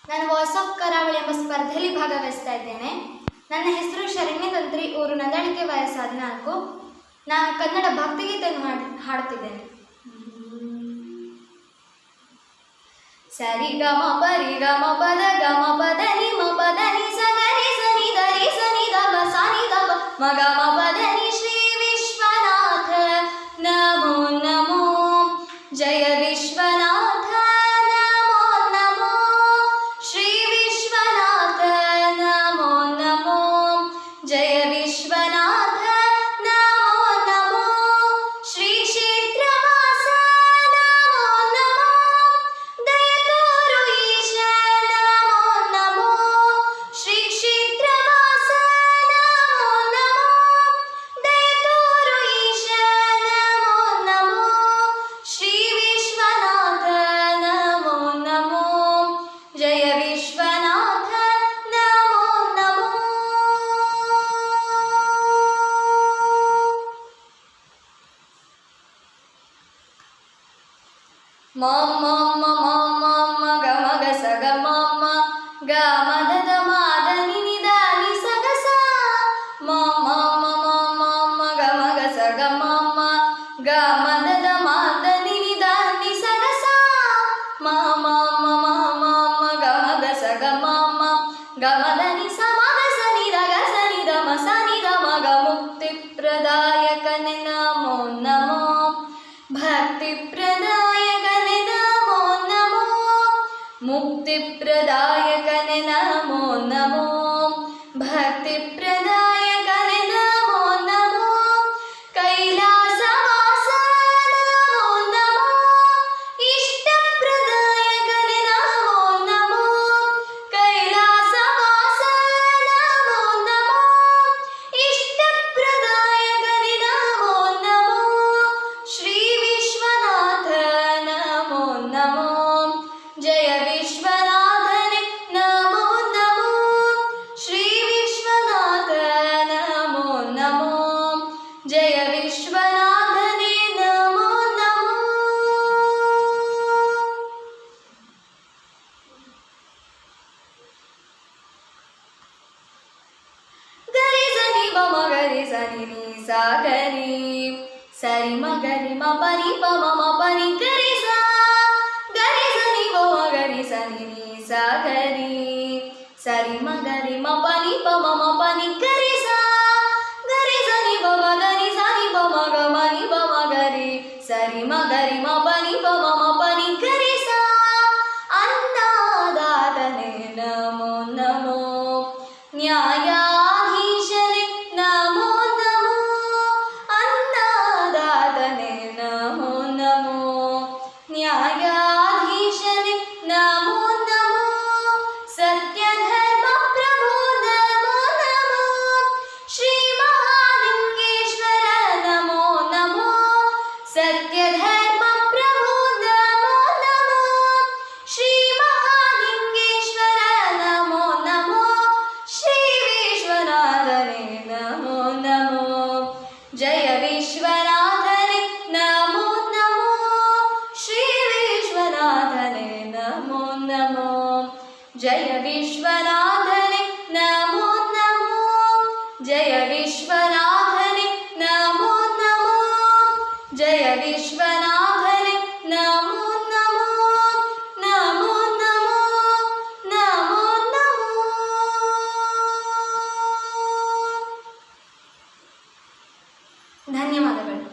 ನಾನು voice of ಕರಾವಳಿ ಎಂಬ ಸ್ಪರ್ಧೆಯಲ್ಲಿ ಭಾಗವಹಿಸ್ತಾ ಇದ್ದೇನೆ. ನನ್ನ ಹೆಸರು ಶರಣ್ಯ ತಂತ್ರಿ, ಊರು ನಂದಳಿಕೆ, ವಯಸ್ಸು 14. ನಾನು ಕನ್ನಡ ಭಕ್ತಿಗೀತೆಯನ್ನು ಹಾಡುತ್ತಿದ್ದೇನೆ. ಸರಿ ಗ ಮ ಪರಿ ಗ ಮ ಪದ ಗ ಮ ಪದ ನಿ ಮ ಪದ ನಿ ಸ ಗ ರಿ ಸ ನಿ ದ ರಿ ಸ ನಿ ದ ಪ ಸ ನಿ ದ ಪ ಮ ಗ ಮ ಪದ ನಿ. ಶ್ರೀ ವಿಶ್ವನಾಥ ನಮೋ ನಮೋ, ಜಯ ವಿಶ್ವನಾಥ ನಮೋ ನಮೋ, ಶ್ರೀ ವಿಶ್ವನಾಥ ನಮೋ ನಮೋ, ಜಯ ವಿಶ್ವನಾಥ ನಮೋ ನಮೋ, ಶ್ರೀ ಕ್ಷೇತ್ರವಾಸ ನಮೋ ನಮೋ, ದಯ ತೋರು ಈಶ ನಮೋ ನಮೋ, ಶ್ರೀ ಕ್ಷೇತ್ರವಾಸ ನಮೋ ನಮೋ, ದಯ ತೋರು ಈಶ ನಮೋ ನಮೋ, ಶ್ರೀ ವಿಶ್ವನಾಥ ನಮೋ ನಮೋ, ಜಯ ವಿಶ್ವನಾಥ ನಮೋ ನಮೋ. ಮ ಮ ಮ ಮ ಮ ಮ ಗ ಮ ಗ ಸ ಗ ಮ ಮ ಗ ಮ ದ ದ ಮ ದ ನಿ ನಿ ದ ನಿ ಸ ಗ ಸ ಮ ಮ ಮ ಮ ಮ ಮ ಗ ಮ ಗ ಸ ಗ ಮ ಮ ಗ ಮ ದ ದ ಮ ದ ನಿ ನಿ ದ ನಿ ಸ ಗ ಸ ಮ ಮ ಮ ಮ ಮ ಮ ಗ ಮ ಗ ಸ ಗ ಮ ಮ ಗ ಮ ದ ನಿ ಸ ಮ ಗ ಸ ನಿ ದ ಗ ಸ ನಿ ದ ಮ ಸ ನಿ ದ ಮ ಗ. ಮುಕ್ತಿ ಪ್ರದಾಯಕನೆ ನಮೋ ನಮೋ, ಭಕ್ತಿ ಪ್ರದಾಯಕನೆ ನಮೋ ನಮೋ, ಮುಕ್ತಿ ಪ್ರದಾಯಕನೆ ನಮೋ ನಮೋ, ಭಕ್ತಿ ಪ್ರದಾಯಕನೆ ನಮೋ ನಮೋ, ಕೈಲಾಸವಾಸ ನಮೋ ನಮೋ, ಇಷ್ಟ ಪ್ರದಾಯಕನೆ ನಮೋ ನಮೋ, ಕೈಲಾಸವಾಸ ನಮೋ ನಮೋ, ಇಷ್ಟ ಪ್ರದಾಯಕನೆ ನಮೋ ನಮೋ, ಶ್ರೀ ವಿಶ್ವನಾಥ ನಮೋ ನಮೋ, ಜಯ ವಿಶ್ವನಾಥನೆ ನಮೋ ನಮೋ, ಶ್ರೀ ವಿಶ್ವನಾಥ ನಮೋ ನಮೋ, ಜಯ ವಿಶ್ವನಾಥನೆ ನಮೋ ನಮೋ. ಗರಿ ಸನಿ ಮ ಮ ಗರಿ ಸನಿ ನಿ ಸ ಗರಿ ಸರಿ ಮ ಗರಿ ಮ ಪನಿ ಪ ಮ ಮ ಪನಿ ಗರಿ ಸ ಗರಿ ಸನಿ ಮ ಮ ಗರಿ ಸನಿ ನಿ ಸ ಗರಿ ಸರಿ ಮ ಗರಿ ಮ ಪನಿ ಪ ಮ ಮ ಪನಿ ಗರಿ ಸ ಗರಿ ಸನಿ ಮ ಮ ಗರಿ ಸನಿ ಪ ಮ ಗ ಮ ನಿ ಪ ಮ ಗರಿ ಸರಿ ಮ ಗರಿ ಮ ಪನಿ ಪ ಮ ಮ ಪನಿ ಗರಿ ಸ. ಅನ್ನದಾತನೆ ನಮೋ ನಮೋ, ನ್ಯಾಯಾಧೀಶನೆ ನಮೋ ನಮೋ, ಅನ್ನದಾತನೆ ನಮೋ ನಮೋ, ನ್ಯಾಯಾಧೀಶನೆ ನಮೋ ನಮೋ, ಸತ್ಯ ಧರ್ಮ ಪ್ರಭು ನಮೋ ನಮೋ, ಶ್ರೀ ಮಹಾಲಿಂಗೇಶ್ವರ ನಮೋ ನಮೋ, ಸತ್ಯ ಧರ್ಮ ಪ್ರಭು ನಮೋ ನಮೋ, ಶ್ರೀ ಮಹಾಲಿಂಗೇಶ್ವರ ನಮೋ ನಮೋ, ಶ್ರೀ ವಿಶ್ವನಾಥನೆ ನಮೋ ನಮೋ, ಜಯ ವಿಶ್ವನಾಥನೆ ನಮೋ ನಮೋ, ಶ್ರೀ ವಿಶ್ವನಾಥನೆ ನಮೋ ನಮೋ, ಜಯ ವಿಶ್ವನಾಥನೆ ನಮೋ ನಮೋ, ಜಯ ವಿಶ್ವನಾಥನೆ ನಮೋ ನಮೋ, ಜಯ ವಿಶ್ವನಾಥನೆ ನಮೋ ನಮೋ, ನಮೋ ನಮೋ, ನಮೋ ನಮೋ. ಧನ್ಯವಾದಗಳು.